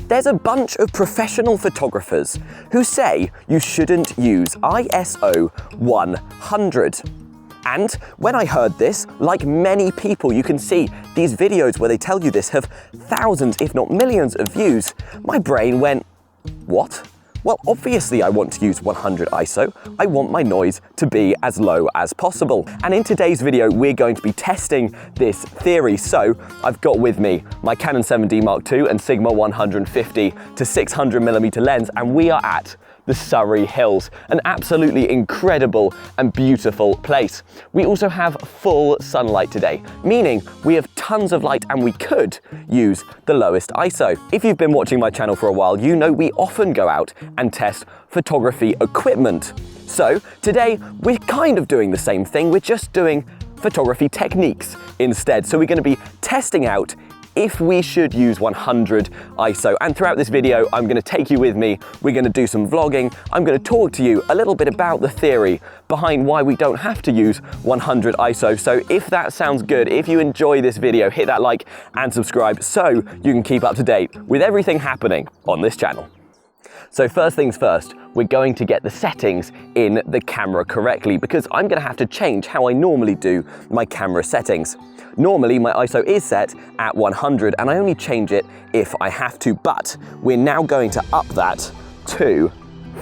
There's a bunch of professional photographers who say you shouldn't use ISO 100. And when I heard this, like many people, you can see these videos where they tell you this have thousands, if not millions of views. My brain went, what? Well, obviously I want to use 100 ISO. I want my noise to be as low as possible. And in today's video, we're going to be testing this theory. So I've got with me my Canon 7D Mark II and Sigma 150 to 600mm lens, and we are at the Surrey Hills, an absolutely incredible and beautiful place. We also have full sunlight today, meaning we have tons of light and we could use the lowest ISO. If you've been watching my channel for a while, you know we often go out and test photography equipment. So today we're kind of doing the same thing, we're just doing photography techniques instead. So we're going to be testing out if we should use 100 ISO. And throughout this video, I'm gonna take you with me. We're gonna do some vlogging. I'm gonna talk to you a little bit about the theory behind why we don't have to use 100 ISO. So if that sounds good, if you enjoy this video, hit that like and subscribe so you can keep up to date with everything happening on this channel. So first things first, we're going to get the settings in the camera correctly because I'm gonna have to change how I normally do my camera settings. Normally my ISO is set at 100 and I only change it if I have to, but we're now going to up that to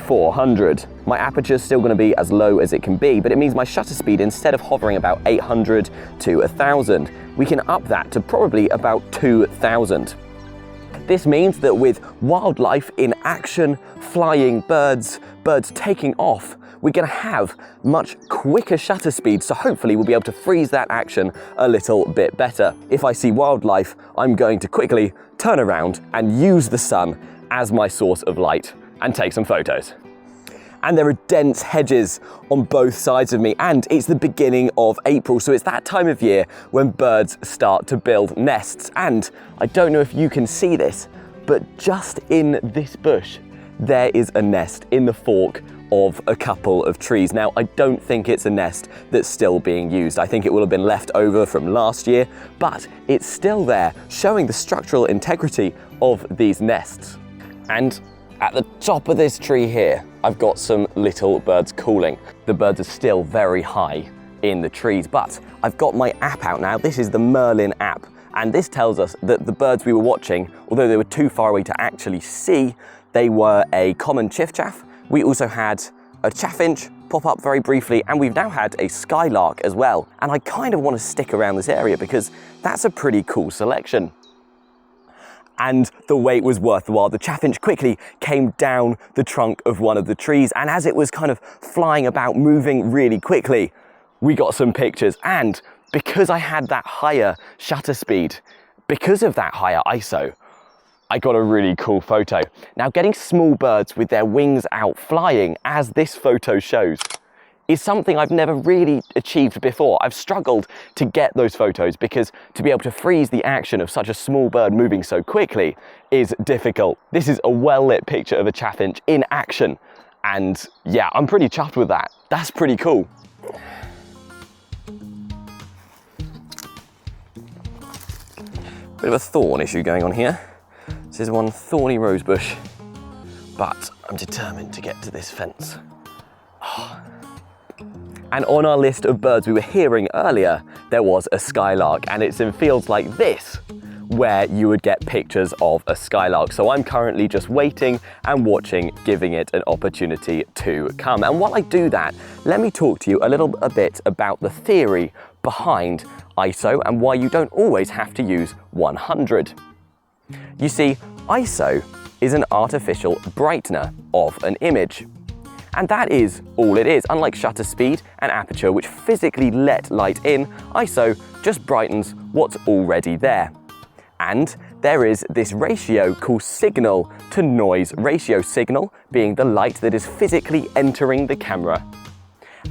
400. My aperture is still going to be as low as it can be, but it means my shutter speed, instead of hovering about 800 to 1000, we can up that to probably about 2000. This means that with wildlife in action, flying birds taking off, we're going to have much quicker shutter speed, so hopefully we'll be able to freeze that action a little bit better. If I see wildlife, I'm going to quickly turn around and use the sun as my source of light and take some photos. And there are dense hedges on both sides of me, and it's the beginning of April, so it's that time of year when birds start to build nests. And I don't know if you can see this, but just in this bush, there is a nest in the fork of a couple of trees. Now, I don't think it's a nest that's still being used. I think it will have been left over from last year, but it's still there, showing the structural integrity of these nests. And at the top of this tree here, I've got some little birds calling. The birds are still very high in the trees, but I've got my app out now. This is the Merlin app, and this tells us that the birds we were watching, although they were too far away to actually see, they were a common chiffchaff. We also had a chaffinch pop up very briefly, and we've now had a skylark as well. And I kind of want to stick around this area because that's a pretty cool selection. And the wait was worth the while. The chaffinch quickly came down the trunk of one of the trees, and as it was kind of flying about, moving really quickly, we got some pictures. And because I had that higher shutter speed, because of that higher ISO, I got a really cool photo. Now, getting small birds with their wings out flying, as this photo shows, is something I've never really achieved before. I've struggled to get those photos because to be able to freeze the action of such a small bird moving so quickly is difficult. This is a well-lit picture of a chaffinch in action, and yeah, I'm pretty chuffed with that. That's pretty cool. Bit of a thorn issue going on here. This is one thorny rose bush, but I'm determined to get to this fence. Oh. And on our list of birds we were hearing earlier, there was a skylark, and it's in fields like this where you would get pictures of a skylark. So I'm currently just waiting and watching, giving it an opportunity to come. And while I do that, let me talk to you a bit about the theory behind ISO and why you don't always have to use 100. You see, ISO is an artificial brightener of an image. And that is all it is. Unlike shutter speed and aperture, which physically let light in, ISO just brightens what's already there. And there is this ratio called signal to noise ratio, signal being the light that is physically entering the camera,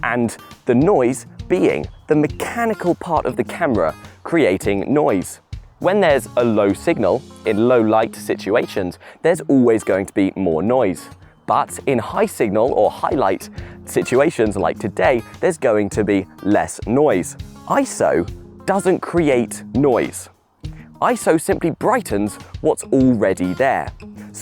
and the noise being the mechanical part of the camera creating noise. When there's a low signal in low light situations, there's always going to be more noise. But in high signal or high light situations like today, there's going to be less noise. ISO doesn't create noise. ISO simply brightens what's already there.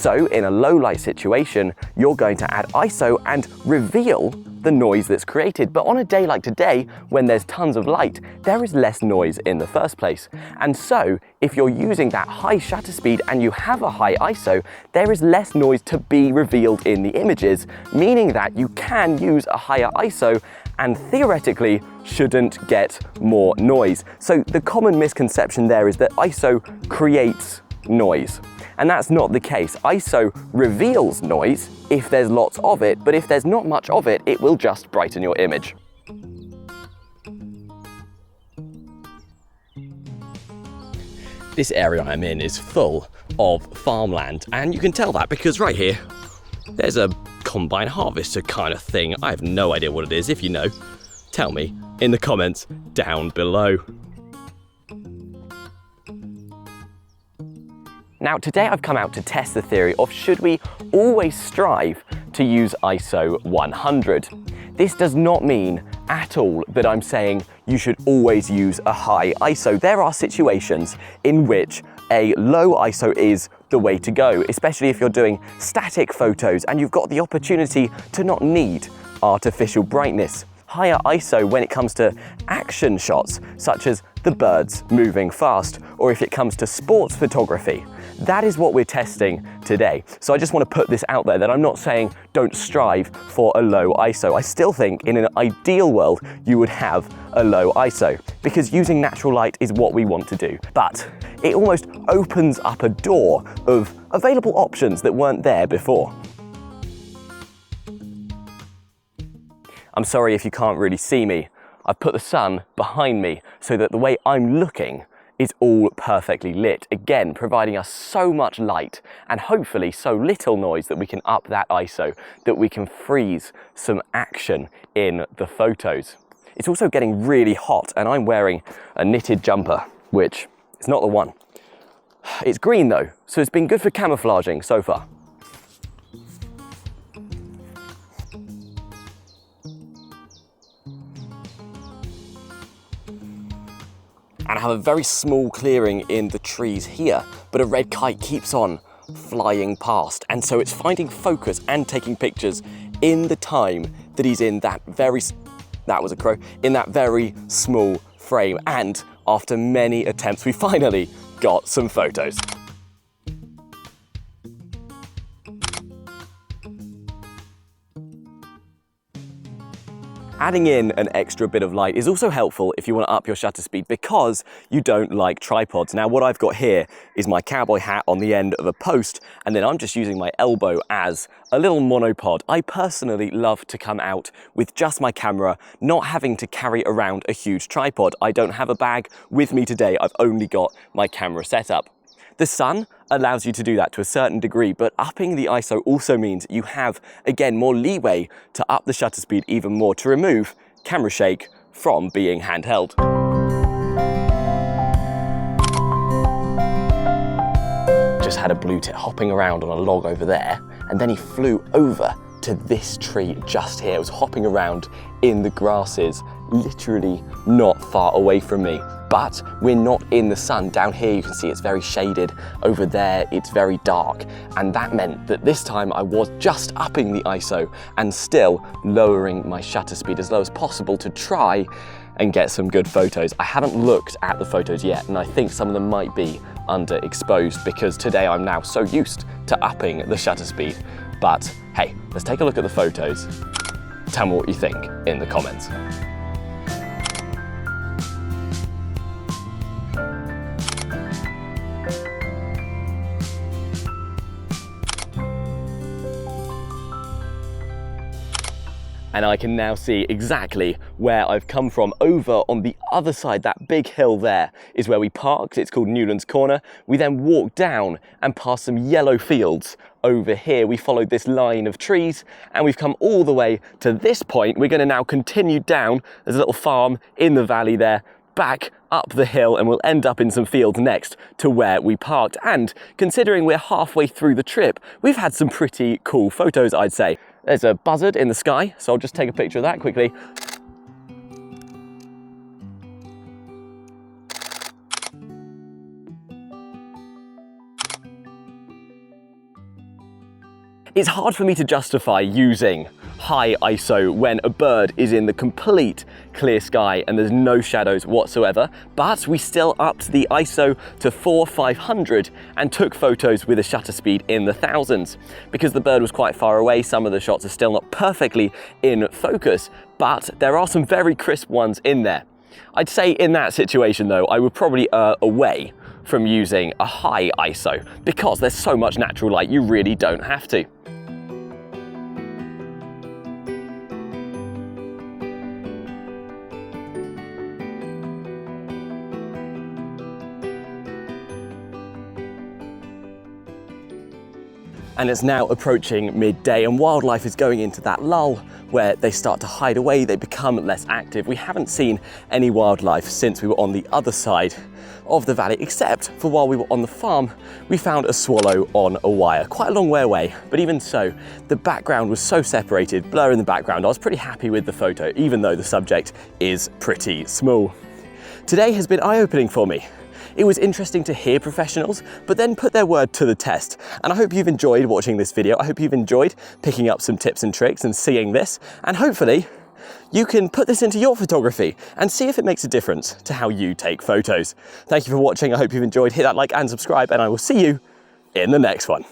So in a low light situation, you're going to add ISO and reveal the noise that's created. But on a day like today, when there's tons of light, there is less noise in the first place. And so if you're using that high shutter speed and you have a high ISO, there is less noise to be revealed in the images, meaning that you can use a higher ISO and theoretically shouldn't get more noise. So the common misconception there is that ISO creates noise. And that's not the case. ISO reveals noise if there's lots of it, but if there's not much of it, it will just brighten your image. This area I'm in is full of farmland, and you can tell that because right here, there's a combine harvester kind of thing. I have no idea what it is. If you know, tell me in the comments down below. Now today I've come out to test the theory of should we always strive to use ISO 100. This does not mean at all that I'm saying you should always use a high ISO. There are situations in which a low ISO is the way to go, especially if you're doing static photos and you've got the opportunity to not need artificial brightness. Higher ISO when it comes to action shots, such as the birds moving fast, or if it comes to sports photography. That is what we're testing today. So I just want to put this out there that I'm not saying don't strive for a low ISO. I still think in an ideal world you would have a low ISO because using natural light is what we want to do. But it almost opens up a door of available options that weren't there before. I'm sorry if you can't really see me. I've put the sun behind me so that the way I'm looking is all perfectly lit, again providing us so much light and hopefully so little noise that we can up that ISO, that we can freeze some action in the photos. It's also getting really hot and I'm wearing a knitted jumper, which is not the one. It's green though, so it's been good for camouflaging so far. And I have a very small clearing in the trees here, but a red kite keeps on flying past. And so it's finding focus and taking pictures in the time that he's in that very, that was a crow, in that very small frame. And after many attempts, we finally got some photos. Adding in an extra bit of light is also helpful if you want to up your shutter speed because you don't like tripods. Now what I've got here is my cowboy hat on the end of a post, and then I'm just using my elbow as a little monopod. I personally love to come out with just my camera, not having to carry around a huge tripod. I don't have a bag with me today, I've only got my camera set up. The sun allows you to do that to a certain degree, but upping the ISO also means you have, again, more leeway to up the shutter speed even more to remove camera shake from being handheld. Just had a blue tit hopping around on a log over there, and then he flew over to this tree just here. It was hopping around in the grasses, literally not far away from me. But we're not in the sun. Down here you can see it's very shaded. Over there it's very dark. And that meant that this time I was just upping the ISO and still lowering my shutter speed as low as possible to try and get some good photos. I haven't looked at the photos yet, and I think some of them might be underexposed because today I'm now so used to upping the shutter speed. But hey, let's take a look at the photos. Tell me what you think in the comments. And I can now see exactly where I've come from. Over on the other side, that big hill there is where we parked. It's called Newlands Corner. We then walked down and past some yellow fields over here. We followed this line of trees and we've come all the way to this point. We're gonna now continue down. There's a little farm in the valley there, back up the hill, and we'll end up in some fields next to where we parked. And considering we're halfway through the trip, we've had some pretty cool photos, I'd say. There's a buzzard in the sky, so I'll just take a picture of that quickly. It's hard for me to justify using high ISO when a bird is in the complete clear sky and there's no shadows whatsoever, but we still upped the ISO to 4,500 and took photos with a shutter speed in the thousands. Because the bird was quite far away, some of the shots are still not perfectly in focus, but there are some very crisp ones in there. I'd say in that situation though, I would probably err away from using a high ISO because there's so much natural light, you really don't have to. And it's now approaching midday and wildlife is going into that lull where they start to hide away, they become less active. We haven't seen any wildlife since we were on the other side of the valley, except for while we were on the farm, we found a swallow on a wire, quite a long way away. But even so, the background was so separated, blur in the background, I was pretty happy with the photo, even though the subject is pretty small. Today has been eye-opening for me. It was interesting to hear professionals, but then put their word to the test. And I hope you've enjoyed watching this video. I hope you've enjoyed picking up some tips and tricks and seeing this. And hopefully you can put this into your photography and see if it makes a difference to how you take photos. Thank you for watching. I hope you've enjoyed. Hit that like and subscribe, and I will see you in the next one.